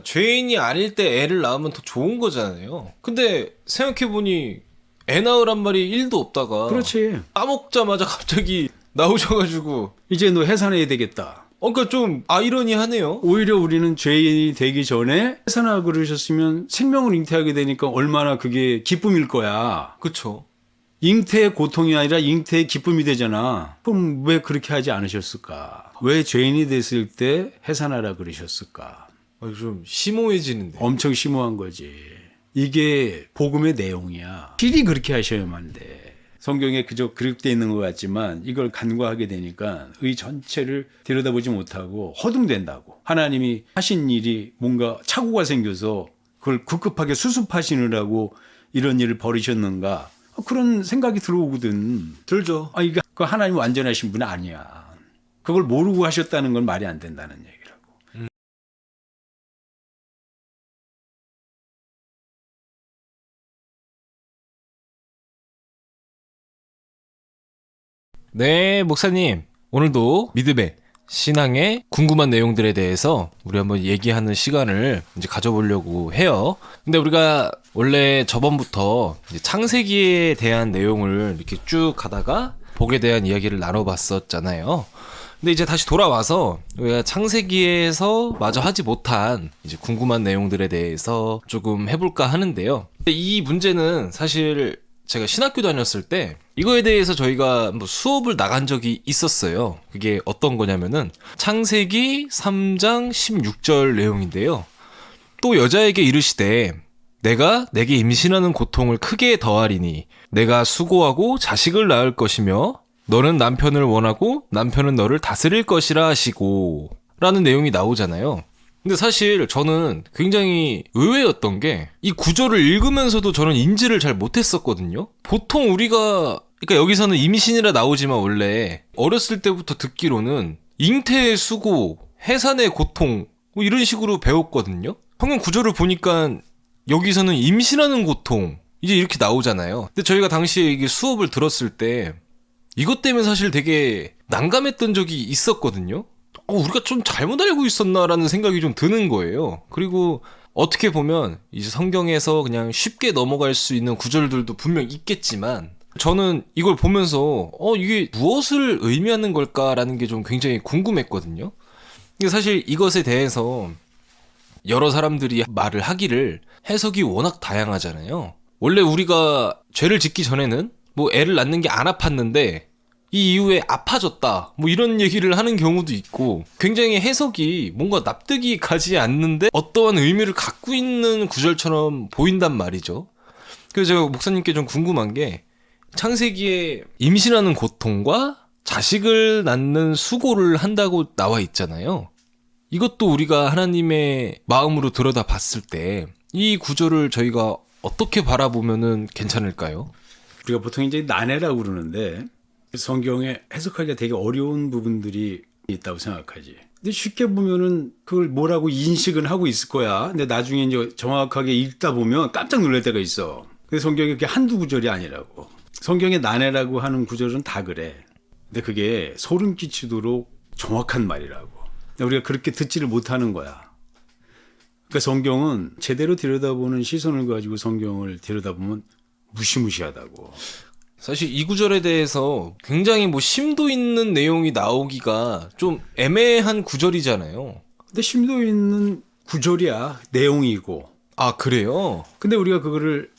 죄인이 아닐 때 애를 낳으면 더 좋은 거잖아요. 근데 생각해보니 애 낳으란 말이 1도 없다가 그렇지. 따먹자마자 갑자기 나오셔가지고 이제 너 해산해야 되겠다. 그러니까 좀 아이러니하네요. 오히려 우리는 죄인이 되기 전에 해산하고 그러셨으면 생명을 잉태하게 되니까 얼마나 그게 기쁨일 거야. 그쵸. 잉태의 고통이 아니라 잉태의 기쁨이 되잖아. 그럼 왜 그렇게 하지 않으셨을까? 왜 죄인이 됐을 때 해산하라 그러셨을까? 좀 심오해지는데. 엄청 심오한 거지. 이게 복음의 내용이야. 필히 그렇게 하셔야만 돼. 성경에 그저 기록되어 있는 것 같지만 이걸 간과하게 되니까 의 전체를 들여다보지 못하고 허둥댄다고. 하나님이 하신 일이 뭔가 착오가 생겨서 그걸 급급하게 수습하시느라고 이런 일을 벌이셨는가. 그런 생각이 들어오거든. 들죠. 이게 그 하나님 완전하신 분 아니야. 그걸 모르고 하셨다는 건 말이 안 된다는 얘기라고. 네, 목사님. 오늘도 믿음의 신앙의 궁금한 내용들에 대해서 우리 한번 얘기하는 시간을 이제 가져보려고 해요. 근데 우리가 원래 저번부터 이제 창세기에 대한 내용을 이렇게 쭉 가다가 복에 대한 이야기를 나눠봤었잖아요. 근데 이제 다시 돌아와서 우리가 창세기에서 마저 하지 못한 이제 궁금한 내용들에 대해서 조금 해볼까 하는데요. 근데 이 문제는 사실 제가 신학교 다녔을 때 이거에 대해서 저희가 뭐 수업을 나간 적이 있었어요. 그게 어떤 거냐면은 창세기 3장 16절 내용인데요. 또 여자에게 이르시되 내가 내게 임신하는 고통을 크게 더하리니 내가 수고하고 자식을 낳을 것이며 너는 남편을 원하고 남편은 너를 다스릴 것이라 하시고 라는 내용이 나오잖아요. 근데 사실 저는 굉장히 의외였던 게 이 구절을 읽으면서도 저는 인지를 잘 못했었거든요. 보통 우리가 그러니까 여기서는 임신이라 나오지만 원래 어렸을 때부터 듣기로는 잉태의 수고, 해산의 고통 뭐 이런 식으로 배웠거든요. 성경 구절을 보니까 여기서는 임신하는 고통 이제 이렇게 나오잖아요. 근데 저희가 당시에 이게 수업을 들었을 때 이것 때문에 사실 되게 난감했던 적이 있었거든요. 우리가 좀 잘못 알고 있었나라는 생각이 좀 드는 거예요. 그리고 어떻게 보면 이제 성경에서 그냥 쉽게 넘어갈 수 있는 구절들도 분명 있겠지만 저는 이걸 보면서 이게 무엇을 의미하는 걸까라는 게 좀 굉장히 궁금했거든요. 근데 사실 이것에 대해서 여러 사람들이 말을 하기를 해석이 워낙 다양하잖아요. 원래 우리가 죄를 짓기 전에는 뭐 애를 낳는 게 안 아팠는데 이 이후에 아파졌다 뭐 이런 얘기를 하는 경우도 있고 굉장히 해석이 뭔가 납득이 가지 않는데 어떠한 의미를 갖고 있는 구절처럼 보인단 말이죠. 그래서 제가 목사님께 좀 궁금한 게 창세기에 임신하는 고통과 자식을 낳는 수고를 한다고 나와 있잖아요. 이것도 우리가 하나님의 마음으로 들여다 봤을 때 이 구절을 저희가 어떻게 바라보면은 괜찮을까요? 우리가 보통 이제 난해라고 그러는데 성경에 해석하기가 되게 어려운 부분들이 있다고 생각하지. 근데 쉽게 보면은 그걸 뭐라고 인식은 하고 있을 거야. 근데 나중에 이제 정확하게 읽다 보면 깜짝 놀랄 때가 있어. 근데 성경이 그게 한두 구절이 아니라고. 성경에 난해라고 하는 구절은 다 그래. 근데 그게 소름 끼치도록 정확한 말이라고. 근데 우리가 그렇게 듣지를 못하는 거야. 그러니까 성경은 제대로 들여다보는 시선을 가지고 성경을 들여다보면 무시무시하다고. 사실 이 구절에 대해서 굉장히 뭐 심도 있는 내용이 나오기가 좀 애매한 구절이잖아요. 근데 심도 있는 구절이야. 내용이고. 아, 그래요? 근데 우리가 그거를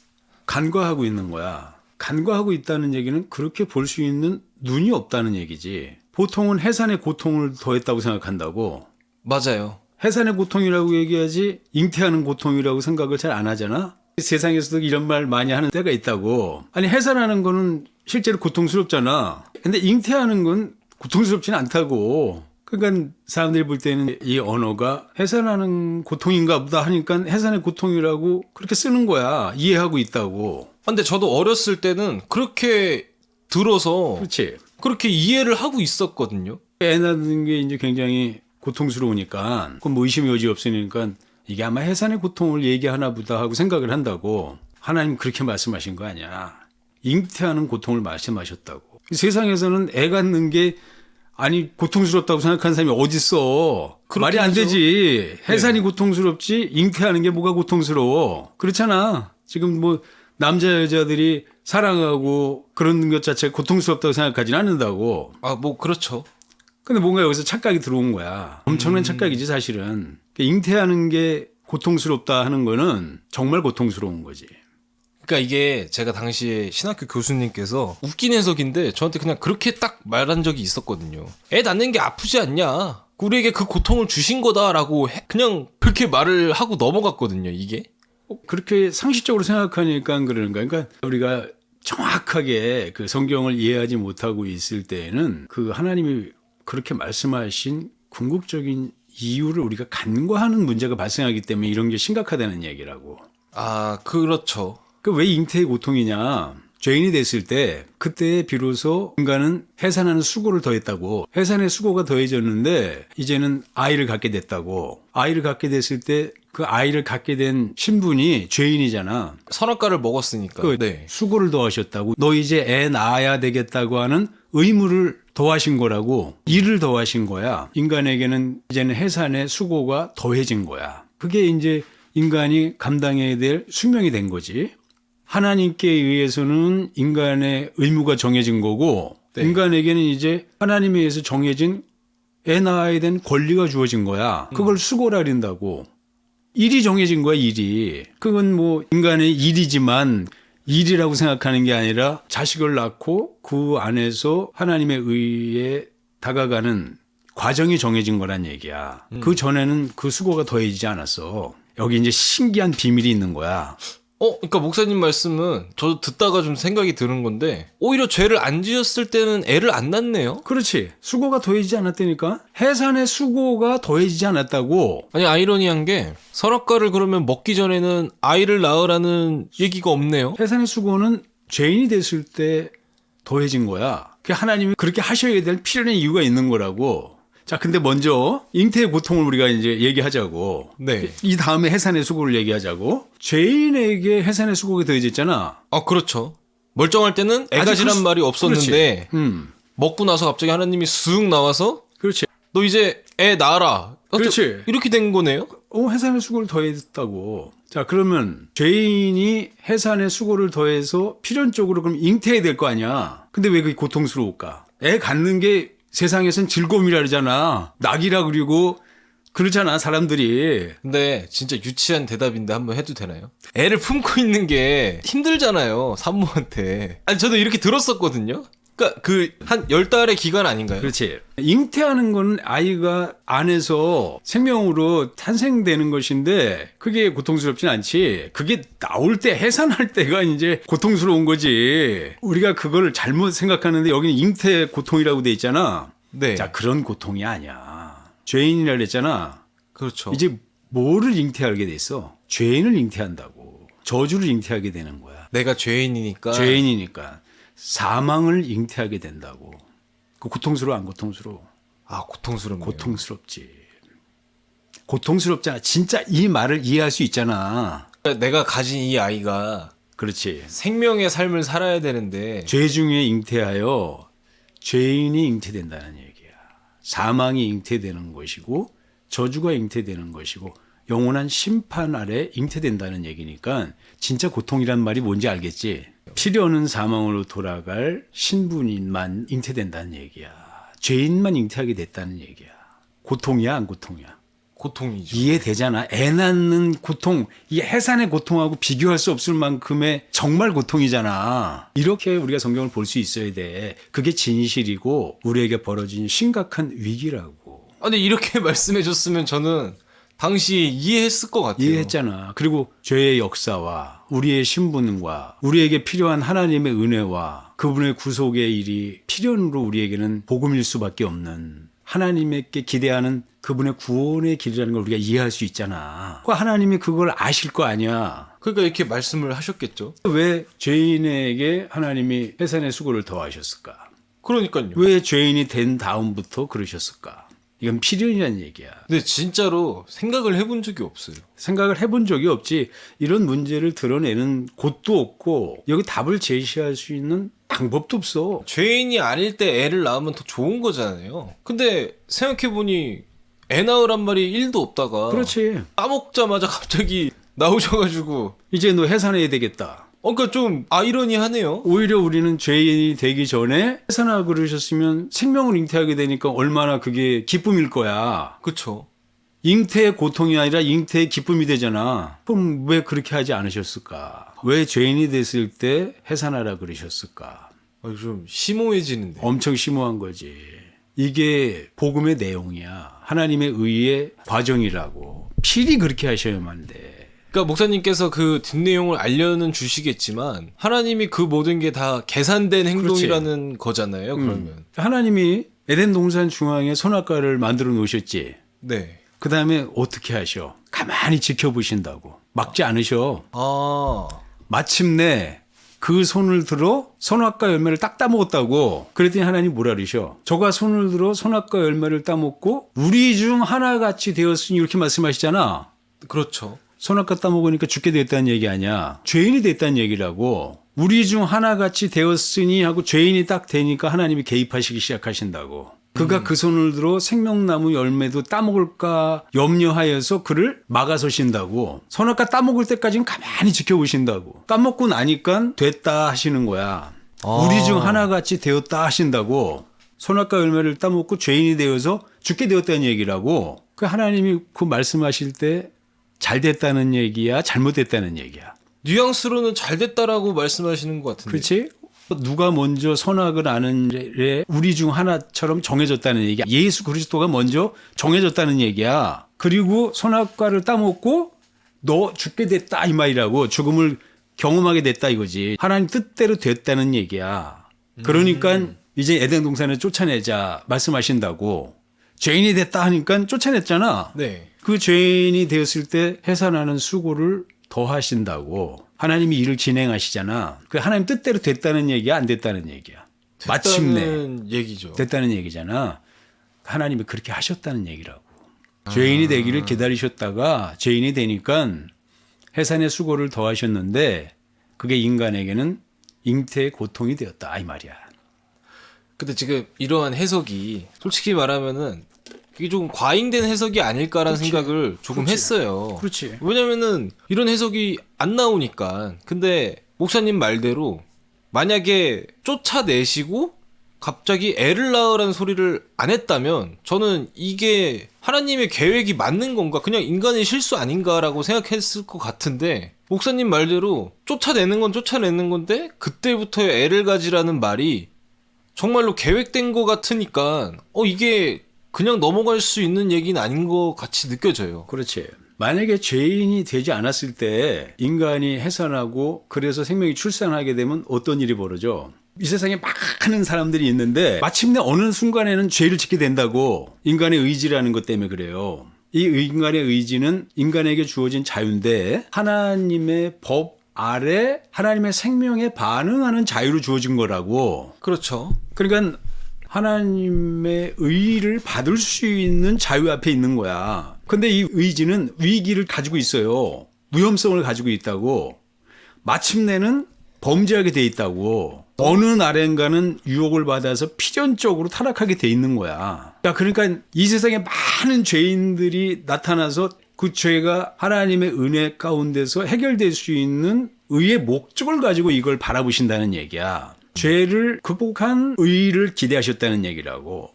간과하고 있는 거야. 간과하고 있다는 얘기는 그렇게 볼 수 있는 눈이 없다는 얘기지. 보통은 해산의 고통을 더했다고 생각한다고. 맞아요. 해산의 고통이라고 얘기하지 잉태하는 고통이라고 생각을 잘 안 하잖아. 세상에서도 이런 말 많이 하는 때가 있다고. 아니 해산하는 거는 실제로 고통스럽잖아. 근데 잉태하는 건 고통스럽지는 않다고. 그러니까 사람들이 볼 때는 이 언어가 해산하는 고통인가 보다 하니까 해산의 고통이라고 그렇게 쓰는 거야. 이해하고 있다고. 근데 저도 어렸을 때는 그렇게 들어서 그렇지. 그렇게 이해를 하고 있었거든요. 애 낳는 게 이제 굉장히 고통스러우니까 그건 뭐 의심이 여지 없으니까 이게 아마 해산의 고통을 얘기하나 보다 하고 생각을 한다고. 하나님 그렇게 말씀하신 거 아니야. 잉태하는 고통을 말씀하셨다고. 세상에서는 애 갖는 게 아니 고통스럽다고 생각하는 사람이 어딨어. 말이 안 하죠. 되지. 해산이 네. 고통스럽지 잉태하는 게 뭐가 고통스러워. 그렇잖아. 지금 뭐 남자 여자들이 사랑하고 그런 것 자체가 고통스럽다고 생각하진 않는다고. 아, 뭐 그렇죠. 근데 뭔가 여기서 착각이 들어온 거야. 엄청난 착각이지 사실은. 잉태하는 게 고통스럽다 하는 거는 정말 고통스러운 거지. 그러니까 이게 제가 당시에 신학교 교수님께서 웃긴 해석인데 저한테 그냥 그렇게 딱 말한 적이 있었거든요. 애 낳는 게 아프지 않냐? 우리에게 그 고통을 주신 거다라고 그냥 그렇게 말을 하고 넘어갔거든요, 이게. 그렇게 상식적으로 생각하니까 그러는 거야. 그러니까 우리가 정확하게 그 성경을 이해하지 못하고 있을 때에는 그 하나님이 그렇게 말씀하신 궁극적인 이유를 우리가 간과하는 문제가 발생하기 때문에 이런 게 심각하다는 얘기라고. 아, 그렇죠. 그 왜 잉태의 고통이냐? 죄인이 됐을 때 그때 비로소 인간은 해산하는 수고를 더했다고. 해산의 수고가 더해졌는데 이제는 아이를 갖게 됐다고. 아이를 갖게 됐을 때 그 아이를 갖게 된 신분이 죄인이잖아. 선악과를 먹었으니까. 그 네. 수고를 더하셨다고. 너 이제 애 낳아야 되겠다고 하는 의무를 더하신 거라고. 일을 더하신 거야. 인간에게는 이제는 해산의 수고가 더해진 거야. 그게 이제 인간이 감당해야 될 숙명이 된 거지. 하나님께 의해서는 인간의 의무가 정해진 거고 네. 인간에게는 이제 하나님에 의해서 정해진 애 낳아야 된 권리가 주어진 거야. 그걸 수고라 그런다고. 일이 정해진 거야, 일이. 그건 뭐 인간의 일이지만 일이라고 생각하는 게 아니라 자식을 낳고 그 안에서 하나님에 의해 다가가는 과정이 정해진 거란 얘기야. 그 전에는 그 수고가 더해지지 않았어. 여기 이제 신기한 비밀이 있는 거야. 그러니까 목사님 말씀은 저도 듣다가 좀 생각이 드는 건데 오히려 죄를 안 지었을 때는 애를 안 낳네요. 그렇지. 수고가 더해지지 않았다니까? 해산의 수고가 더해지지 않았다고. 아니 아이러니한 게 선악과를 그러면 먹기 전에는 아이를 낳으라는 얘기가 없네요. 해산의 수고는 죄인이 됐을 때 더해진 거야. 그 하나님이 그렇게 하셔야 될 필연의 이유가 있는 거라고. 자, 근데 먼저 잉태의 고통을 우리가 이제 얘기하자고. 네. 이 다음에 해산의 수고를 얘기하자고. 죄인에게 해산의 수고가 더해졌잖아. 아 그렇죠. 멀쩡할 때는 애가지란 말이 없었는데 그렇지. 먹고 나서 갑자기 하나님이 쑥 나와서 그렇지. 너 이제 애 낳아라. 그렇지. 이렇게 된 거네요. 해산의 수고를 더했다고. 자, 그러면 죄인이 해산의 수고를 더해서 필연적으로 그럼 잉태해야 될 거 아니야. 근데 왜 그게 고통스러울까? 애 갖는 게 세상에선 즐거움이라 그러잖아. 낙이라 그리고 그러잖아, 사람들이. 근데 진짜 유치한 대답인데 한번 해도 되나요? 애를 품고 있는 게 힘들잖아요, 산모한테. 아니 저도 이렇게 들었었거든요. 그러니까 그 한 10달의 기간 아닌가요? 그렇지. 잉태하는 건 아이가 안에서 생명으로 탄생되는 것인데 그게 고통스럽진 않지. 그게 나올 때 해산할 때가 이제 고통스러운 거지. 우리가 그걸 잘못 생각하는데 여기는 잉태 고통이라고 돼 있잖아. 네. 자, 그런 고통이 아니야. 죄인이라 그랬잖아. 그렇죠. 이제 뭐를 잉태하게 돼 있어? 죄인을 잉태한다고. 저주를 잉태하게 되는 거야. 내가 죄인이니까. 죄인이니까. 사망을 잉태하게 된다고. 그 고통스러워 안 고통스러워? 아 고통스럽네요. 고통스럽지. 고통스럽잖아. 진짜 이 말을 이해할 수 있잖아. 그러니까 내가 가진 이 아이가 그렇지. 생명의 삶을 살아야 되는데 죄 중에 잉태하여 죄인이 잉태된다는 얘기야. 사망이 잉태되는 것이고 저주가 잉태되는 것이고 영원한 심판 아래 잉태된다는 얘기니까 진짜 고통이란 말이 뭔지 알겠지? 필요는 사망으로 돌아갈 신분인만 잉태된다는 얘기야. 죄인만 잉태하게 됐다는 얘기야. 고통이야 안 고통이야? 고통이죠. 이해되잖아. 애 낳는 고통, 이 해산의 고통하고 비교할 수 없을 만큼의 정말 고통이잖아. 이렇게 우리가 성경을 볼 수 있어야 돼. 그게 진실이고 우리에게 벌어진 심각한 위기라고. 아니 이렇게 말씀해 줬으면 저는 당시 이해했을 것 같아요. 이해했잖아. 그리고 죄의 역사와 우리의 신분과 우리에게 필요한 하나님의 은혜와 그분의 구속의 일이 필연으로 우리에게는 복음일 수밖에 없는 하나님께 기대하는 그분의 구원의 길이라는 걸 우리가 이해할 수 있잖아. 하나님이 그걸 아실 거 아니야. 그러니까 이렇게 말씀을 하셨겠죠. 왜 죄인에게 하나님이 해산의 수고를 더하셨을까? 그러니까요. 왜 죄인이 된 다음부터 그러셨을까? 이건 필연이라는 얘기야. 근데 진짜로 생각을 해본 적이 없어요. 생각을 해본 적이 없지. 이런 문제를 드러내는 곳도 없고 여기 답을 제시할 수 있는 딱 방법도 없어. 죄인이 아닐 때 애를 낳으면 더 좋은 거잖아요. 근데 생각해보니 애 낳으란 말이 1도 없다가 그렇지. 따먹자마자 갑자기 나오셔가지고 이제 너 해산해야 되겠다. 그러니까 좀 아이러니하네요. 오히려 우리는 죄인이 되기 전에 해산하고 그러셨으면 생명을 잉태하게 되니까 얼마나 그게 기쁨일 거야. 그쵸. 잉태의 고통이 아니라 잉태의 기쁨이 되잖아. 그럼 왜 그렇게 하지 않으셨을까? 왜 죄인이 됐을 때 해산하라 그러셨을까? 좀 심오해지는데. 엄청 심오한 거지. 이게 복음의 내용이야. 하나님의 의의 과정이라고. 필히 그렇게 하셔야만 돼. 그러니까 목사님께서 그 뒷내용을 알려는 주시겠지만 하나님이 그 모든 게 다 계산된 행동이라는 거잖아요. 그러면. 하나님이 에덴 동산 중앙에 선악과를 만들어 놓으셨지. 네. 그 다음에 어떻게 하셔? 가만히 지켜보신다고. 막지 않으셔. 아. 마침내 그 손을 들어 선악과 열매를 딱 따먹었다고. 그랬더니 하나님 뭐라 그러셔? 저가 손을 들어 선악과 열매를 따먹고 우리 중 하나같이 되었으니 이렇게 말씀하시잖아. 그렇죠. 선악과 따먹으니까 죽게 됐다는 얘기 아니야. 죄인이 됐다는 얘기라고. 우리 중 하나같이 되었으니 하고 죄인이 딱 되니까 하나님이 개입하시기 시작하신다고. 그가 그 손을 들어 생명나무 열매도 따먹을까 염려하여서 그를 막아서신다고. 선악과 따먹을 때까지는 가만히 지켜보신다고. 따먹고 나니까 됐다 하시는 거야. 우리 중 하나같이 되었다 하신다고. 선악과 열매를 따먹고 죄인이 되어서 죽게 되었다는 얘기라고. 그 하나님이 그 말씀하실 때 잘 됐다는 얘기야, 잘못됐다는 얘기야. 뉘앙스로는 잘 됐다라고 말씀하시는 것 같은데. 그렇지? 누가 먼저 선악을 아는 래 우리 중 하나처럼 정해졌다는 얘기야. 예수 그리스도가 먼저 정해졌다는 얘기야. 그리고 선악과를 따먹고 너 죽게 됐다 이 말이라고. 죽음을 경험하게 됐다 이거지. 하나님 뜻대로 됐다는 얘기야. 그러니까 이제 에덴 동산을 쫓아내자 말씀하신다고. 죄인이 됐다 하니까 쫓아냈잖아. 네. 그 죄인이 되었을 때 해산하는 수고를 더 하신다고. 하나님이 일을 진행하시잖아. 그 하나님 뜻대로 됐다는 얘기야, 안 됐다는 얘기야. 마침내 얘기죠. 됐다는 얘기잖아. 하나님이 그렇게 하셨다는 얘기라고. 죄인이 되기를 기다리셨다가 죄인이 되니까 해산의 수고를 더 하셨는데 그게 인간에게는 잉태의 고통이 되었다 이 말이야. 근데 지금 이러한 해석이 솔직히 말하면은 이게 좀 과잉된 해석이 아닐까라는 그렇지. 생각을 조금 그렇지. 했어요. 그렇지. 왜냐면은 이런 해석이 안 나오니까. 근데 목사님 말대로 만약에 쫓아내시고 갑자기 애를 낳으라는 소리를 안 했다면 저는 이게 하나님의 계획이 맞는 건가? 그냥 인간의 실수 아닌가라고 생각했을 것 같은데 목사님 말대로 쫓아내는 건 쫓아내는 건데 그때부터 애를 가지라는 말이 정말로 계획된 것 같으니까 이게 그냥 넘어갈 수 있는 얘기는 아닌 것 같이 느껴져요. 그렇지. 만약에 죄인이 되지 않았을 때 인간이 해산하고 그래서 생명이 출산하게 되면 어떤 일이 벌어져? 이 세상에 많은 사람들이 있는데 마침내 어느 순간에는 죄를 짓게 된다고. 인간의 의지라는 것 때문에 그래요. 이 인간의 의지는 인간에게 주어진 자유인데 하나님의 법 아래 하나님의 생명에 반응하는 자유로 주어진 거라고. 그렇죠. 그러니까 하나님의 의를 받을 수 있는 자유 앞에 있는 거야. 근데 이 의지는 위기를 가지고 있어요. 위험성을 가지고 있다고. 마침내는 범죄하게 돼 있다고. 어느 날엔가는 유혹을 받아서 필연적으로 타락하게 돼 있는 거야. 그러니까 이 세상에 많은 죄인들이 나타나서 그 죄가 하나님의 은혜 가운데서 해결될 수 있는 의의 목적을 가지고 이걸 바라보신다는 얘기야. 죄를 극복한 의를 기대하셨다는 얘기라고.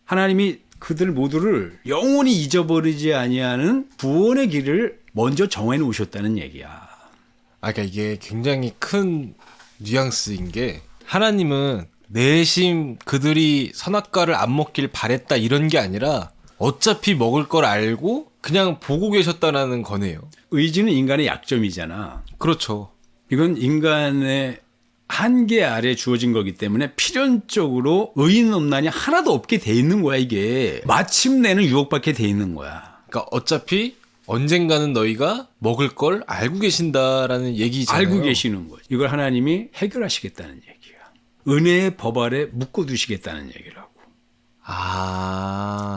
하나님이 그들 모두를 영원히 잊어버리지 아니하는 구원의 길을 먼저 정해 놓으셨다는 얘기야. 그러니까 이게 굉장히 큰 뉘앙스인 게 하나님은 내심 그들이 선악과를 안 먹길 바랬다 이런 게 아니라 어차피 먹을 걸 알고 그냥 보고 계셨다라는 거네요. 의지는 인간의 약점이잖아. 그렇죠. 이건 인간의 한계 아래 주어진 거기 때문에 필연적으로 의인업난이 하나도 없게 돼 있는 거야 이게. 마침내는 유혹받게 돼 있는 거야. 그러니까 어차피 언젠가는 너희가 먹을 걸 알고 계신다라는 얘기잖아요. 알고 계시는 거지. 이걸 하나님이 해결하시겠다는 얘기야. 은혜의 법 아래 묶어두시겠다는 얘기라고.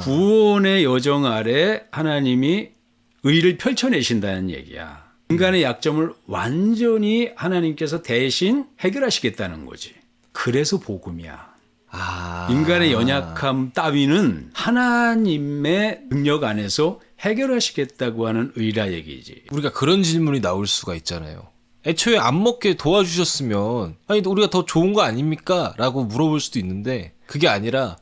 구원의 여정 아래 하나님이 의를 펼쳐내신다는 얘기야. 인간의 약점을 완전히 하나님께서 대신 해결하시겠다는 거지. 그래서 복음이야. 아. 인간의 연약함 따위는 하나님의 능력 안에서 해결하시겠다고 하는 의라 얘기지. 우리가 그런 질문이 나올 수가 있잖아요. 애초에 안 먹게 도와주셨으면 아니 우리가 더 좋은 거 아닙니까? 라고 물어볼 수도 있는데 그게 아니라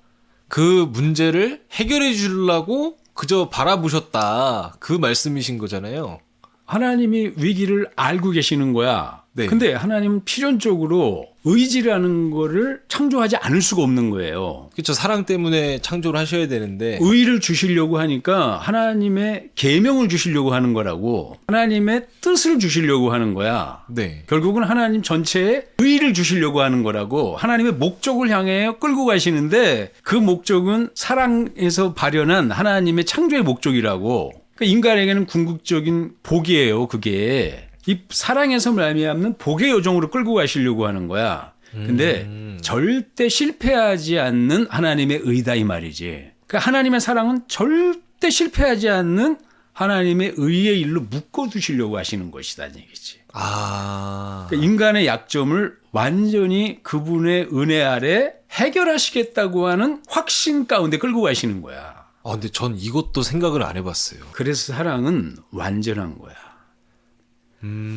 그 문제를 해결해 주려고 그저 바라보셨다. 그 말씀이신 거잖아요. 하나님이 위기를 알고 계시는 거야. 네. 근데 하나님은 필연적으로 의지라는 거를 창조하지 않을 수가 없는 거예요. 그렇죠. 사랑 때문에 창조를 하셔야 되는데 의를 주시려고 하니까 하나님의 계명을 주시려고 하는 거라고, 하나님의 뜻을 주시려고 하는 거야. 네. 결국은 하나님 전체에 의를 주시려고 하는 거라고, 하나님의 목적을 향해 끌고 가시는데 그 목적은 사랑에서 발현한 하나님의 창조의 목적이라고. 그러니까 인간에게는 궁극적인 복이에요. 그게 이 사랑에서 말미암는 복의 여정으로 끌고 가시려고 하는 거야. 근데 절대 실패하지 않는 하나님의 의다 이 말이지. 그러니까 하나님의 사랑은 절대 실패하지 않는 하나님의 의의 일로 묶어두시려고 하시는 것이다 이 얘기지. 아. 그러니까 인간의 약점을 완전히 그분의 은혜 아래 해결하시겠다고 하는 확신 가운데 끌고 가시는 거야. 근데 전 이것도 생각을 안 해봤어요. 그래서 사랑은 완전한 거야.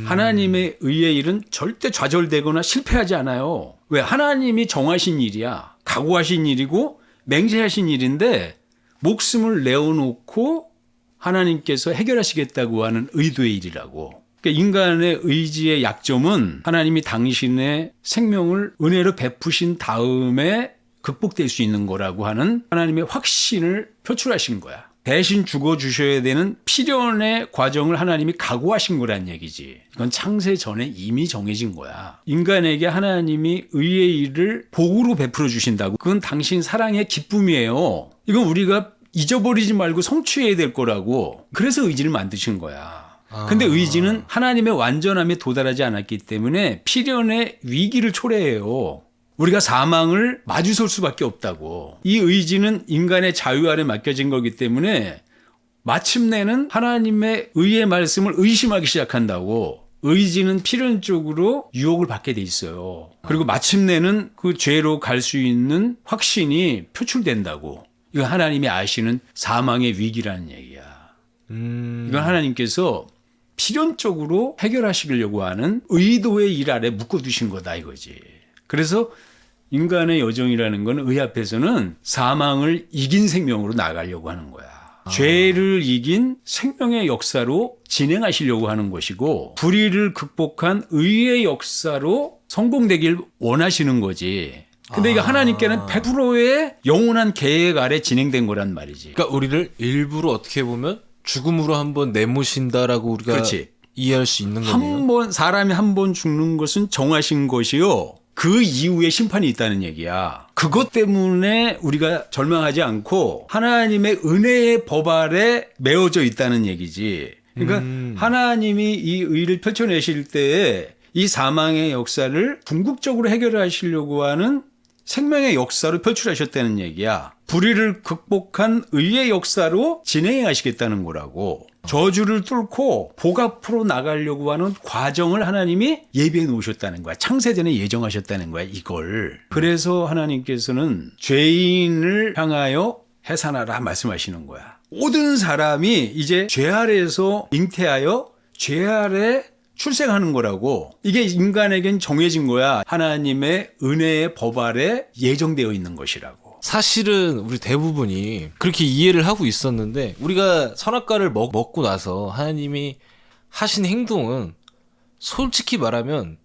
하나님의 의의 일은 절대 좌절되거나 실패하지 않아요. 왜? 하나님이 정하신 일이야. 각오하신 일이고 맹세하신 일인데 목숨을 내어놓고 하나님께서 해결하시겠다고 하는 의도의 일이라고. 그러니까 인간의 의지의 약점은 하나님이 당신의 생명을 은혜로 베푸신 다음에 극복될 수 있는 거라고 하는 하나님의 확신을 표출하신 거야. 대신 죽어주셔야 되는 필연의 과정을 하나님이 각오하신 거란 얘기지. 이건 창세 전에 이미 정해진 거야. 인간에게 하나님이 의의 일을 복으로 베풀어 주신다고. 그건 당신 사랑의 기쁨이에요. 이건 우리가 잊어버리지 말고 성취해야 될 거라고. 그래서 의지를 만드신 거야. 근데 의지는 하나님의 완전함에 도달하지 않았기 때문에 필연의 위기를 초래해요. 우리가 사망을 마주설 수밖에 없다고. 이 의지는 인간의 자유 아래 맡겨진 거기 때문에 마침내는 하나님의 의의 말씀을 의심하기 시작한다고. 의지는 필연적으로 유혹을 받게 돼 있어요. 그리고 마침내는 그 죄로 갈 수 있는 확신이 표출된다고. 이건 하나님이 아시는 사망의 위기라는 얘기야. 이건 하나님께서 필연적으로 해결하시려고 하는 의도의 일 아래 묶어두신 거다 이거지. 그래서 인간의 여정이라는 건 의 앞에서는 사망을 이긴 생명으로 나가려고 하는 거야. 죄를 이긴 생명의 역사로 진행하시려고 하는 것이고 불의를 극복한 의의 역사로 성공되길 원하시는 거지. 근데 이게 하나님께는 100%의 영원한 계획 아래 진행된 거란 말이지. 그러니까 우리를 일부러 어떻게 보면 죽음으로 한번 내모신다라고 우리가 그렇지. 이해할 수 있는 거네요. 사람이 한 번 죽는 것은 정하신 것이요. 그 이후에 심판이 있다는 얘기야. 그것 때문에 우리가 절망하지 않고 하나님의 은혜의 법 아래 메어져 있다는 얘기지. 그러니까 하나님이 이 의를 펼쳐내실 때에 이 사망의 역사를 궁극적으로 해결하시려고 하는 생명의 역사로 표출하셨다는 얘기야. 불의를 극복한 의의 역사로 진행해 가시겠다는 거라고. 저주를 뚫고 복 앞으로 나가려고 하는 과정을 하나님이 예비해 놓으셨다는 거야. 창세전에 예정하셨다는 거야, 이걸. 그래서 하나님께서는 죄인을 향하여 해산하라 말씀하시는 거야. 모든 사람이 이제 죄 아래에서 잉태하여 죄 아래 출생하는 거라고. 이게 인간에겐 정해진 거야. 하나님의 은혜의 법 아래 예정되어 있는 것이라고. 사실은 우리 대부분이 그렇게 이해를 하고 있었는데 우리가 선악과를 먹고 나서 하나님이 하신 행동은 솔직히 말하면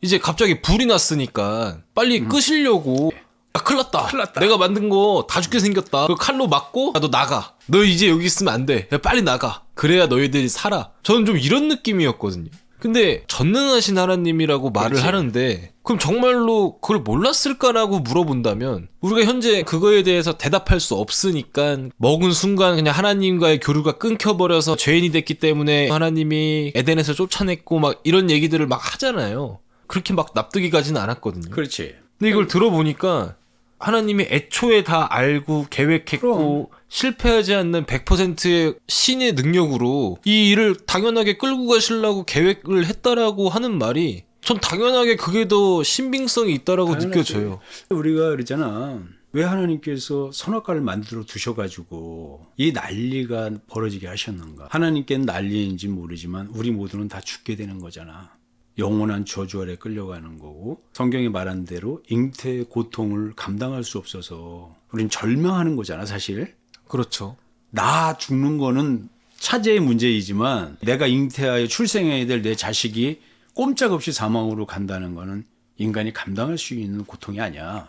이제 갑자기 불이 났으니까 빨리 끄시려고 큰일 났다. 내가 만든 거 다 죽게 생겼다. 그 칼로 맞고 너 나가. 너 이제 여기 있으면 안 돼. 빨리 나가. 그래야 너희들이 살아. 저는 좀 이런 느낌이었거든요. 근데 전능하신 하나님이라고 말을 그렇지. 하는데 그럼 정말로 그걸 몰랐을까라고 물어본다면 우리가 현재 그거에 대해서 대답할 수 없으니까 먹은 순간 그냥 하나님과의 교류가 끊겨버려서 죄인이 됐기 때문에 하나님이 에덴에서 쫓아냈고 막 이런 얘기들을 막 하잖아요. 그렇게 막 납득이 가지는 않았거든요. 그렇지. 근데 이걸 들어보니까 하나님이 애초에 다 알고 계획했고 실패하지 않는 100%의 신의 능력으로 이 일을 당연하게 끌고 가시려고 계획을 했다라고 하는 말이 전 당연하게 그게 더 신빙성이 있다라고 당연하지. 느껴져요. 우리가 그랬잖아. 왜 하나님께서 선악과를 만들어 두셔가지고 이 난리가 벌어지게 하셨는가? 하나님께는 난리인지 모르지만 우리 모두는 다 죽게 되는 거잖아. 영원한 저주 아래 끌려가는 거고 성경이 말한 대로 잉태의 고통을 감당할 수 없어서 우린 절망하는 거잖아 사실. 그렇죠. 나 죽는 거는 차제의 문제이지만 내가 잉태하여 출생해야 될 내 자식이 꼼짝없이 사망으로 간다는 거는 인간이 감당할 수 있는 고통이 아니야.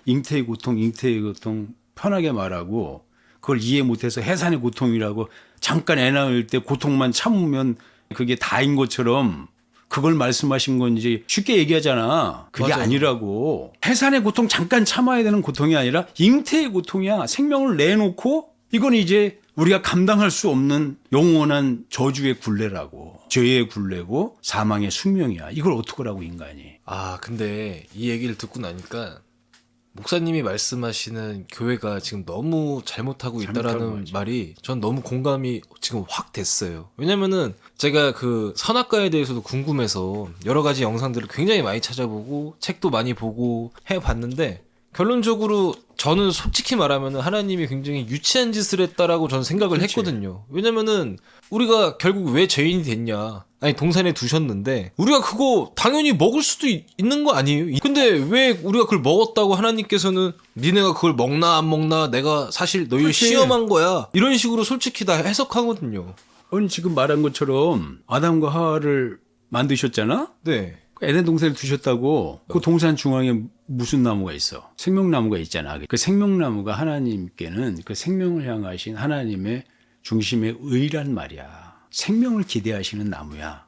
잉태의 고통 편하게 말하고 그걸 이해 못해서 해산의 고통이라고 잠깐 애 낳을 때 고통만 참으면 그게 다인 것처럼 그걸 말씀하신 건지 쉽게 얘기하잖아. 그게 맞아요. 아니라고. 해산의 고통 잠깐 참아야 되는 고통이 아니라 잉태의 고통이야. 생명을 내놓고 이건 이제 우리가 감당할 수 없는 영원한 저주의 굴레라고. 죄의 굴레고 사망의 숙명이야. 이걸 어떡하라고 인간이. 아, 근데 이 얘기를 듣고 나니까 목사님이 말씀하시는 교회가 지금 너무 잘못하고 있다라는 잘못하고 있죠. 말이 전 너무 공감이 지금 확 됐어요. 왜냐면은 제가 그 선악과에 대해서도 궁금해서 여러 가지 영상들을 굉장히 많이 찾아보고 책도 많이 보고 해봤는데 결론적으로 저는 솔직히 말하면 하나님이 굉장히 유치한 짓을 했다라고 저는 생각을 그치. 했거든요. 왜냐면은 우리가 결국 왜 죄인이 됐냐. 아니 동산에 두셨는데 우리가 그거 당연히 먹을 수도 있는 거 아니에요? 근데 왜 우리가 그걸 먹었다고 하나님께서는 니네가 그걸 먹나 안 먹나 내가 사실 너희를 그치. 시험한 거야. 이런 식으로 솔직히 다 해석하거든요. 아니 지금 말한 것처럼 아담과 하와를 만드셨잖아? 네. 에덴 동산에 두셨다고 그 동산 중앙에 무슨 나무가 있어? 생명나무가 있잖아. 그 생명나무가 하나님께는 그 생명을 향하신 하나님의 중심의 의란 말이야. 생명을 기대하시는 나무야.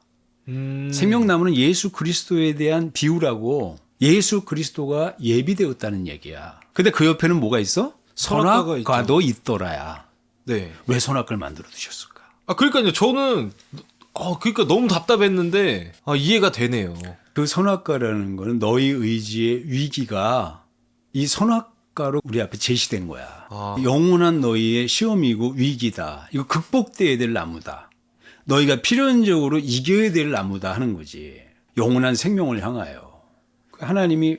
생명나무는 예수 그리스도에 대한 비유라고. 예수 그리스도가 예비되었다는 얘기야. 근데 그 옆에는 뭐가 있어? 선악과가 선악과도 있더라야. 네. 왜 선악과를 만들어 두셨을까? 아 그러니까요. 저는 그러니까 너무 답답했는데 이해가 되네요. 그 선악과라는 거는 너희 의지의 위기가 이 선악과로 우리 앞에 제시된 거야. 영원한 너희의 시험이고 위기다. 이거 극복돼야 될 나무다. 너희가 필연적으로 이겨야 될 나무다 하는 거지. 영원한 생명을 향하여. 하나님이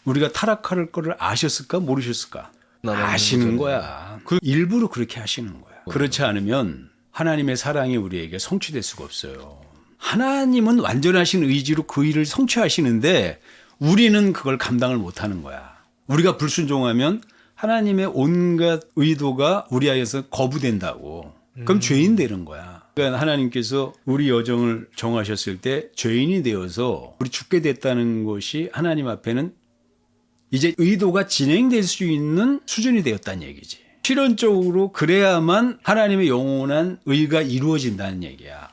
우리가 타락할 거를 아셨을까 모르셨을까? 아시는 거야. 그 일부러 그렇게 하시는 거야. 그렇지 않으면 하나님의 사랑이 우리에게 성취될 수가 없어요. 하나님은 완전하신 의지로 그 일을 성취하시는데 우리는 그걸 감당을 못하는 거야. 우리가 불순종하면 하나님의 온갖 의도가 우리 안에서 거부된다고. 그럼 죄인 되는 거야. 그러니까 하나님께서 우리 여정을 정하셨을 때 죄인이 되어서 우리 죽게 됐다는 것이 하나님 앞에는 이제 의도가 진행될 수 있는 수준이 되었다는 얘기지. 필연적으로 그래야만 하나님의 영원한 의가 이루어진다는 얘기야.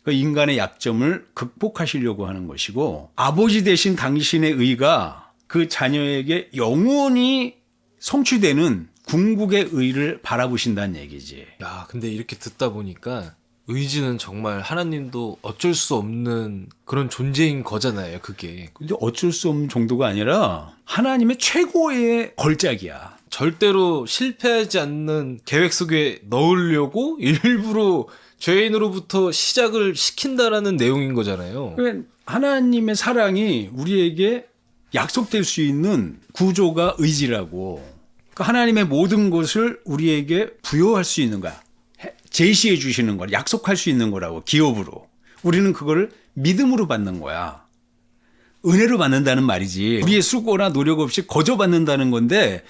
그 인간의 약점을 극복하시려고 하는 것이고 아버지 되신 당신의 의가 그 자녀에게 영원히 성취되는 궁극의 의를 바라보신다는 얘기지. 야, 근데 이렇게 듣다 보니까 의지는 정말 하나님도 어쩔 수 없는 그런 존재인 거잖아요, 그게. 근데 어쩔 수 없는 정도가 아니라 하나님의 최고의 걸작이야. 절대로 실패하지 않는 계획 속에 넣으려고 일부러 죄인으로부터 시작을 시킨다라는 내용인 거잖아요. 그러니까 하나님의 사랑이 우리에게 약속될 수 있는 구조가 의지라고. 그러니까 하나님의 모든 것을 우리에게 부여할 수 있는 거야. 제시해 주시는 거야. 약속할 수 있는 거라고. 기업으로. 우리는 그거를 믿음으로 받는 거야. 은혜로 받는다는 말이지. 우리의 수고나 노력 없이 거저 받는다는 건데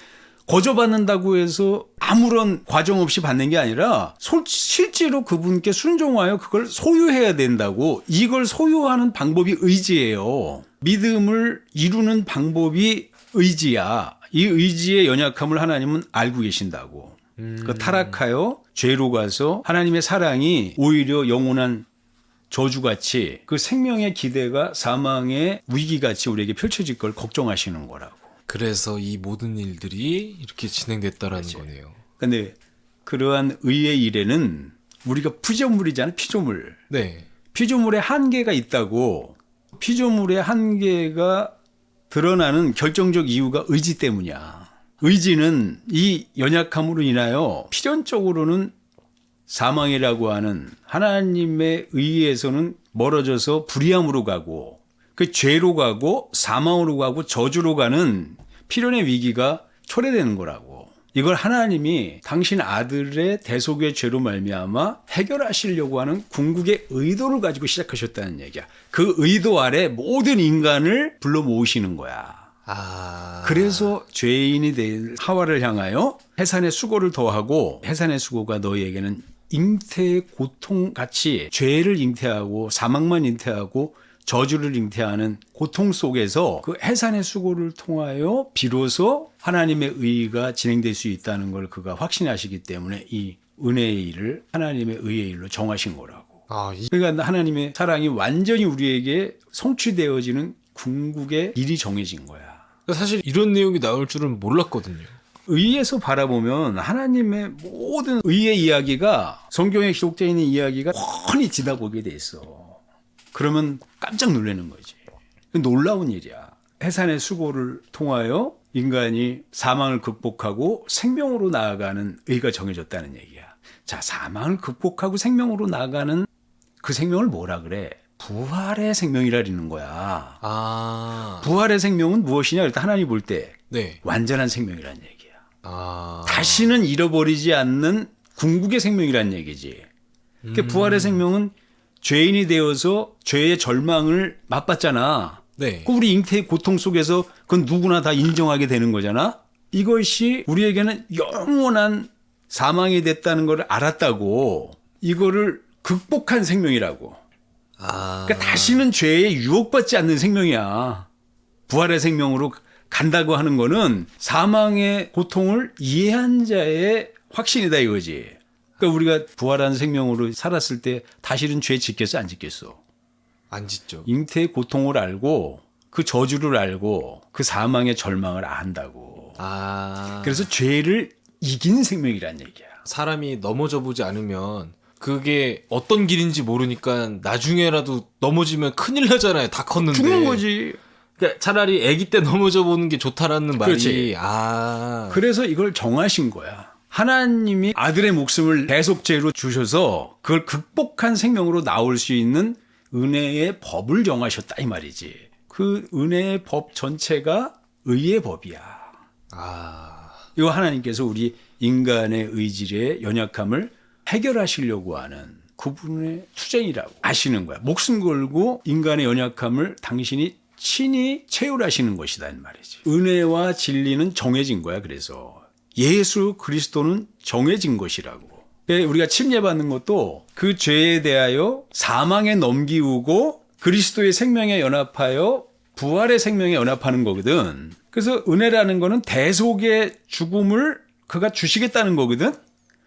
거저 받는다고 해서 아무런 과정 없이 받는 게 아니라 실제로 그분께 순종하여 그걸 소유해야 된다고. 이걸 소유하는 방법이 의지예요. 믿음을 이루는 방법이 의지야. 이 의지의 연약함을 하나님은 알고 계신다고. 그 타락하여 죄로 가서 하나님의 사랑이 오히려 영원한 저주같이 그 생명의 기대가 사망의 위기같이 우리에게 펼쳐질 걸 걱정하시는 거라고. 그래서 이 모든 일들이 이렇게 진행됐다라는 거네요. 근데 그러한 의의 일에는 우리가 피조물이잖아, 피조물. 네. 피조물의 한계가 있다고. 피조물의 한계가 드러나는 결정적 이유가 의지 때문이야. 의지는 이 연약함으로 인하여 필연적으로는 사망이라고 하는 하나님의 의에서는 멀어져서 불의함으로 가고 그 죄로 가고 사망으로 가고 저주로 가는 필연의 위기가 초래되는 거라고. 이걸 하나님이 당신 아들의 대속의 죄로 말미암아 해결하시려고 하는 궁극의 의도를 가지고 시작하셨다는 얘기야. 그 의도 아래 모든 인간을 불러 모으시는 거야. 그래서 죄인이 될 하와를 향하여 해산의 수고를 더하고, 해산의 수고가 너희에게는 잉태의 고통같이 죄를 잉태하고 사망만 잉태하고 저주를 잉태하는 고통 속에서 그 해산의 수고를 통하여 비로소 하나님의 의가 진행될 수 있다는 걸 그가 확신하시기 때문에 이 은혜의 일을 하나님의 의의 일로 정하신 거라고. 그러니까 하나님의 사랑이 완전히 우리에게 성취되어지는 궁극의 일이 정해진 거야. 사실 이런 내용이 나올 줄은 몰랐거든요. 의에서 바라보면 하나님의 모든 의의 이야기가 성경에 기록되어 있는 이야기가 훤히 지나보게 돼 있어. 그러면 깜짝 놀라는 거지. 놀라운 일이야. 해산의 수고를 통하여 인간이 사망을 극복하고 생명으로 나아가는 의가 정해졌다는 얘기야. 자, 사망을 극복하고 생명으로 나아가는 그 생명을 뭐라 그래? 부활의 생명이라는 거야. 부활의 생명은 무엇이냐? 그랬더니 하나님 볼 때 네. 완전한 생명이라는 얘기야. 다시는 잃어버리지 않는 궁극의 생명이라는 얘기지. 그러니까 부활의 생명은 죄인이 되어서 죄의 절망을 맛봤잖아. 네. 그 우리 잉태의 고통 속에서 그건 누구나 다 인정하게 되는 거잖아. 이것이 우리에게는 영원한 사망이 됐다는 걸 알았다고. 이거를 극복한 생명이라고. 그러니까 다시는 죄에 유혹받지 않는 생명이야. 부활의 생명으로 간다고 하는 거는 사망의 고통을 이해한 자의 확신이다 이거지. 그러니까 우리가 부활한 생명으로 살았을 때 다시는 죄 짓겠어 안 짓겠어? 안 짓죠. 잉태의 고통을 알고 그 저주를 알고 그 사망의 절망을 안다고. 그래서 죄를 이긴 생명이란 얘기야. 사람이 넘어져 보지 않으면 그게 어떤 길인지 모르니까 나중에라도 넘어지면 큰일 나잖아요. 다 컸는데. 죽는 거지. 그러니까 차라리 아기 때 넘어져 보는 게 좋다라는 말이. 그렇지. 그래서 이걸 정하신 거야. 하나님이 아들의 목숨을 대속죄로 주셔서 그걸 극복한 생명으로 나올 수 있는 은혜의 법을 정하셨다 이 말이지. 그 은혜의 법 전체가 의의 법이야. 이거 하나님께서 우리 인간의 의지의 연약함을 해결하시려고 하는 그분의 투쟁이라고 아시는 거야. 목숨 걸고 인간의 연약함을 당신이 친히 채울하시는 것이다 이 말이지. 은혜와 진리는 정해진 거야. 그래서 예수 그리스도는 정해진 것이라고. 우리가 침례받는 것도 그 죄에 대하여 사망에 넘기우고 그리스도의 생명에 연합하여 부활의 생명에 연합하는 거거든. 그래서 은혜라는 거는 대속의 죽음을 그가 주시겠다는 거거든.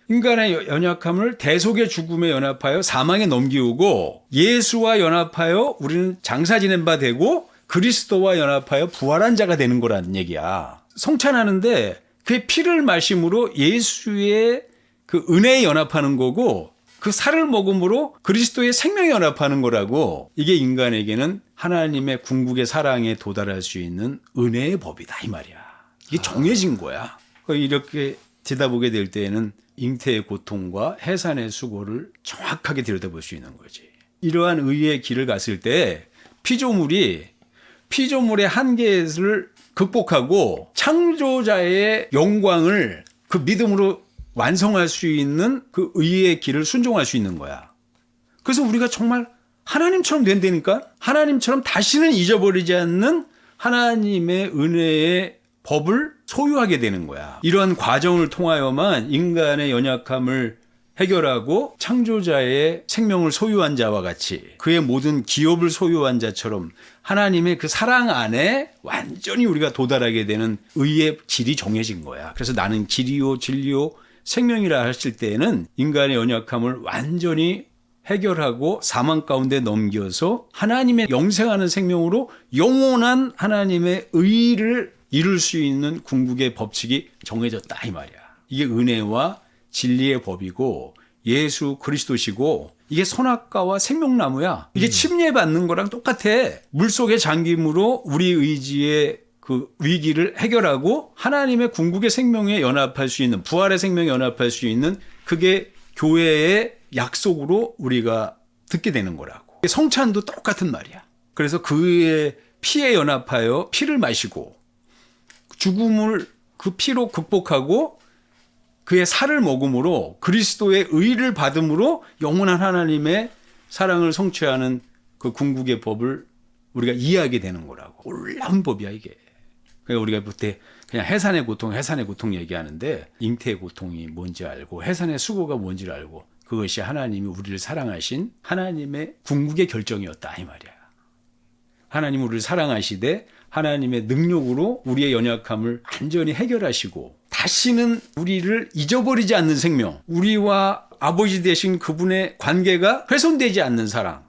인간의 연약함을 대속의 죽음에 연합하여 사망에 넘기우고 예수와 연합하여 우리는 장사 지낸 바 되고 그리스도와 연합하여 부활한 자가 되는 거라는 얘기야. 성찬하는데 그의 피를 마심으로 예수의 그 은혜에 연합하는 거고 그 살을 먹음으로 그리스도의 생명에 연합하는 거라고. 이게 인간에게는 하나님의 궁극의 사랑에 도달할 수 있는 은혜의 법이다 이 말이야. 이게 정해진 거야. 이렇게 들여다보게 될 때에는 잉태의 고통과 해산의 수고를 정확하게 들여다볼 수 있는 거지. 이러한 의의 길을 갔을 때 피조물의 한계를 극복하고 창조자의 영광을 그 믿음으로 완성할 수 있는 그 의의 길을 순종할 수 있는 거야. 그래서 우리가 정말 하나님처럼 된다니까. 하나님처럼 다시는 잊어버리지 않는 하나님의 은혜의 법을 소유하게 되는 거야. 이러한 과정을 통하여만 인간의 연약함을 해결하고 창조자의 생명을 소유한 자와 같이 그의 모든 기업을 소유한 자처럼 하나님의 그 사랑 안에 완전히 우리가 도달하게 되는 의의 질이 정해진 거야. 그래서 나는 길이요 진리요 생명이라 하실 때에는 인간의 연약함을 완전히 해결하고 사망 가운데 넘겨서 하나님의 영생하는 생명으로 영원한 하나님의 의를 이룰 수 있는 궁극의 법칙이 정해졌다 이 말이야. 이게 은혜와 진리의 법이고 예수 그리스도시고 이게 선악과와 생명나무야. 이게 침례받는 거랑 똑같아. 물속의 잠김으로 우리 의지의 그 위기를 해결하고 하나님의 궁극의 생명에 연합할 수 있는 부활의 생명에 연합할 수 있는 그게 교회의 약속으로 우리가 듣게 되는 거라고. 성찬도 똑같은 말이야. 그래서 그의 피에 연합하여 피를 마시고 죽음을 그 피로 극복하고 그의 살을 먹음으로 그리스도의 의를 받음으로 영원한 하나님의 사랑을 성취하는 그 궁극의 법을 우리가 이해하게 되는 거라고. 놀라운 법이야 이게. 그러니까 우리가 그때 그냥 해산의 고통 얘기하는데 잉태의 고통이 뭔지 알고 해산의 수고가 뭔지를 알고 그것이 하나님이 우리를 사랑하신 하나님의 궁극의 결정이었다 이 말이야. 하나님이 우리를 사랑하시되 하나님의 능력으로 우리의 연약함을 완전히 해결하시고 다시는 우리를 잊어버리지 않는 생명, 우리와 아버지 되신 그분의 관계가 훼손되지 않는 사랑,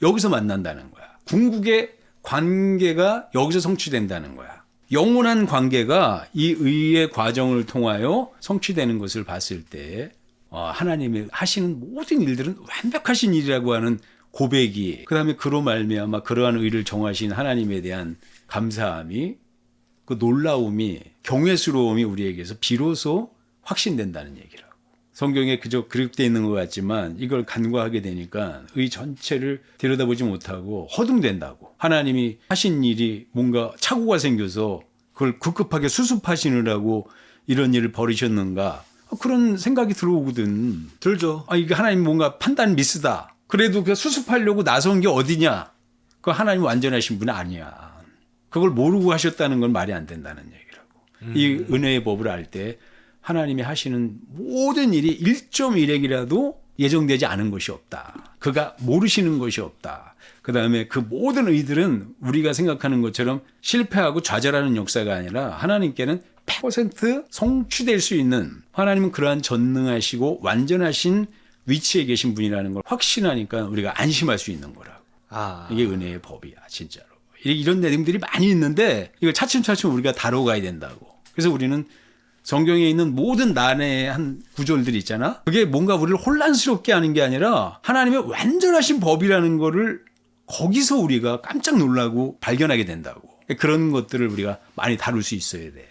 여기서 만난다는 거야. 궁극의 관계가 여기서 성취된다는 거야. 영원한 관계가 이 의의 과정을 통하여 성취되는 것을 봤을 때 하나님이 하시는 모든 일들은 완벽하신 일이라고 하는 고백이, 그 다음에 그로 말미암아 그러한 의를 정하신 하나님에 대한 감사함이, 그 놀라움이, 경외스러움이 우리에게서 비로소 확신된다는 얘기라고. 성경에 그저 기록되어 있는 것 같지만 이걸 간과하게 되니까 의 전체를 들여다보지 못하고 허둥댄다고. 하나님이 하신 일이 뭔가 착오가 생겨서 그걸 급급하게 수습하시느라고 이런 일을 벌이셨는가, 그런 생각이 들어오거든. 들죠. 이게 하나님 뭔가 판단 미스다. 그래도 그 수습하려고 나선 게 어디냐? 그 하나님 완전하신 분이 아니야. 그걸 모르고 하셨다는 건 말이 안 된다는 얘기라고. 이 은혜의 법을 알 때 하나님이 하시는 모든 일이 1.1핵이라도 예정되지 않은 것이 없다. 그가 모르시는 것이 없다. 그 다음에 그 모든 의들은 우리가 생각하는 것처럼 실패하고 좌절하는 역사가 아니라 하나님께는 100% 성취될 수 있는, 하나님은 그러한 전능하시고 완전하신 위치에 계신 분이라는 걸 확신하니까 우리가 안심할 수 있는 거라고. 이게 은혜의 법이야 진짜로. 이런 내용들이 많이 있는데 이걸 차츰차츰 우리가 다뤄가야 된다고. 그래서 우리는 성경에 있는 모든 난해한 구절들이 있잖아. 그게 뭔가 우리를 혼란스럽게 하는 게 아니라 하나님의 완전하신 법이라는 거를 거기서 우리가 깜짝 놀라고 발견하게 된다고. 그런 것들을 우리가 많이 다룰 수 있어야 돼.